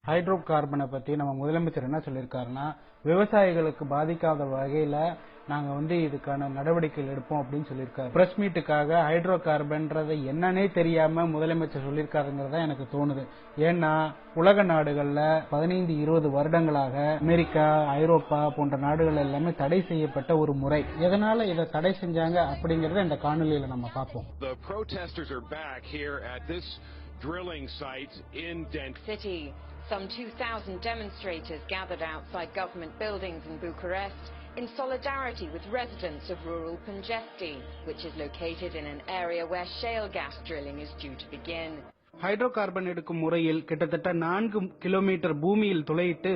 Hydro கார்பனை பத்தி நம்ம முதலமைச்சர் என்ன சொல்லியிருக்காருன்னா, விவசாயிகளுக்கு பாதிக்காத வகையில நாங்க இதுக்கான நடவடிக்கைகள் எடுப்போம் அப்படின்னு சொல்லியிருக்காரு. பிரஸ் மீட்டுக்காக ஹைட்ரோ கார்பன்றது என்னன்னே தெரியாம முதலமைச்சர் சொல்லியிருக்காருங்கிறதா எனக்கு தோணுது. ஏன்னா உலக நாடுகள்ல 15-20 வருடங்களாக அமெரிக்கா, ஐரோப்பா போன்ற நாடுகள் எல்லாமே தடை செய்யப்பட்ட ஒரு முறை. எதனால இதை தடை செஞ்சாங்க அப்படிங்கறத இந்த காணொலியில நம்ம பார்ப்போம். The protesters are back here at this drilling site in Dent City. Some 2,000 demonstrators gathered outside government buildings in Bucharest in solidarity with residents of rural Pangesti, which is located in an area where shale gas drilling is due to begin. Hydro carbon எடுக்கும் முறையில் கிட்டத்தட்ட 4 kilometre பூமியில் துளையிட்டு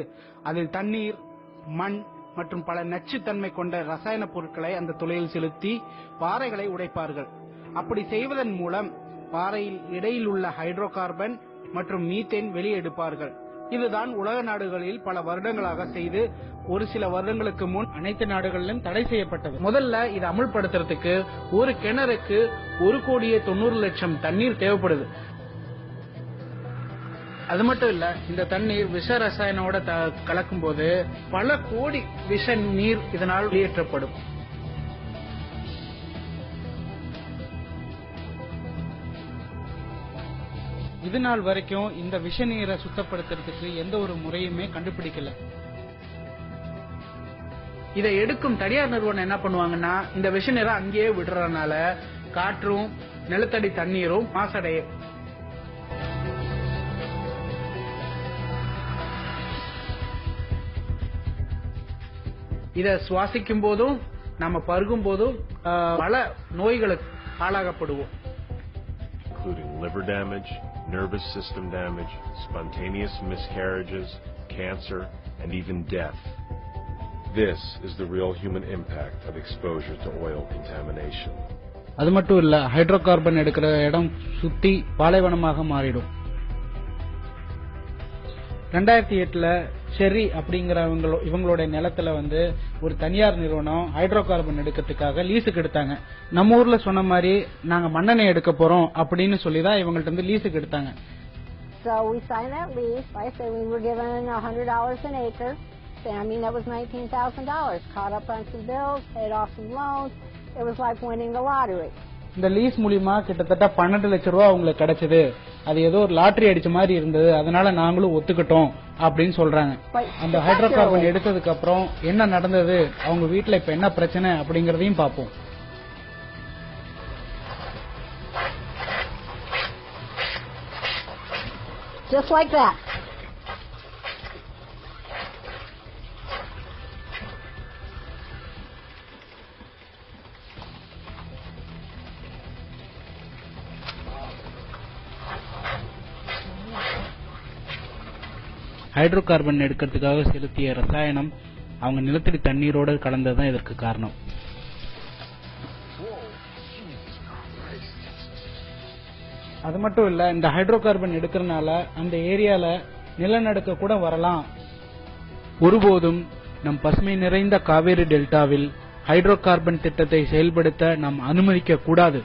அதில் தண்ணீர், மண் மற்றும் பல நச்சுத்தன்மை கொண்ட ரசாயன பொருட்களை அந்த துளையில் செலுத்தி பாறைகளை உடைப்பார்கள். அப்படி செய்வதன் மூலம் பாறையில் இடையில் உள்ள ஹைட்ரோ கார்பன் மற்றும் மீத்தேன் வெளியெடுப்பார்கள். இதுதான் உலக நாடுகளில் பல வருடங்களாக செய்து ஒரு சில வருடங்களுக்கு முன் அனைத்து நாடுகளிலும் தடை செய்யப்பட்டது. முதல்ல இதை அமுல்படுத்துறதுக்கு ஒரு கிணறுக்கு 1,90,00,000 தண்ணீர் தேவைப்படுது. அது மட்டும் இல்ல, இந்த தண்ணீர் விஷ ரசாயனோட கலக்கும் போது பல கோடி விஷ நீர் இதனால் வெளியேற்றப்படும். இது நாள் வரைக்கும் இந்த விஷ நீரை சுத்தப்படுத்துறதுக்கு எந்த ஒரு முறையுமே கண்டுபிடிக்கல. இதை எடுக்கும் தனியார் நிறுவனம் என்ன பண்ணுவாங்கன்னா, இந்த விஷ நீரை அங்கேயே விடுறதுனால காற்றும் நிலத்தடி தண்ணீரும் மாசடையும். இதை சுவாசிக்கும் போதும் நம்ம பருகும் போதும் பல நோய்களுக்கு ஆளாகப்படுவோம். including liver damage, nervous system damage, spontaneous miscarriages, cancer, and even death. This is the real human impact of exposure to oil contamination. அது மட்டும் இல்ல, ஹைட்ரோ கார்பன் எடுக்கிற இடம் சுத்தி பாலைவனமாக மாறிடும். 2008ல செர்ரி அப்படிங்கிற இவங்களோட நிலத்துல ஒரு தனியார் நிறுவனம் ஹைட்ரோ கார்பன் எடுக்கிறதுக்காக லீஸுக்கு எடுத்தாங்க. நம்ம ஊர்ல சொன்ன மாதிரி நாங்க மண்ணெண்ணெய் எடுக்க போறோம் அப்படின்னு சொல்லிதான் இவங்கள்ட்ட லீஸுக்கு எடுத்தாங்க. So we signed that lease. I said we were given $100 an acre. I mean, that was $19,000. Caught up on some bills, paid off some loans. It was like winning the lottery. இந்த lease மூலியமா கிட்டத்தட்ட 12 லட்சம் ரூபாய் அவங்களுக்கு கிடைச்சது. அது ஏதோ ஒரு லாட்டரி அடிச்ச மாதிரி இருந்தது. அதனால நாங்களும் ஒத்துக்கிட்டோம் அப்படின்னு சொல்றாங்க. அந்த ஹைட்ரோ கார்பன் எடுத்ததுக்கு அப்புறம் என்ன நடந்தது, அவங்க வீட்டுல இப்ப என்ன பிரச்சனை அப்படிங்கறதையும் பார்ப்போம். Just like that. Hydro carbon எடுக்கிறதுக்காக செலுத்திய ரசாயனம் அவங்க நிலத்தடி தண்ணீரோடு கலந்ததுதான் இதற்கு காரணம். அது மட்டும் இல்ல, இந்த ஹைட்ரோ கார்பன் எடுக்கிறதுனால அந்த ஏரியால நிலநடுக்க கூட வரலாம். ஒருபோதும் நம் பசுமை நிறைந்த காவேரி டெல்டாவில் ஹைட்ரோ கார்பன் திட்டத்தை செயல்படுத்த நாம் அனுமதிக்க கூடாது.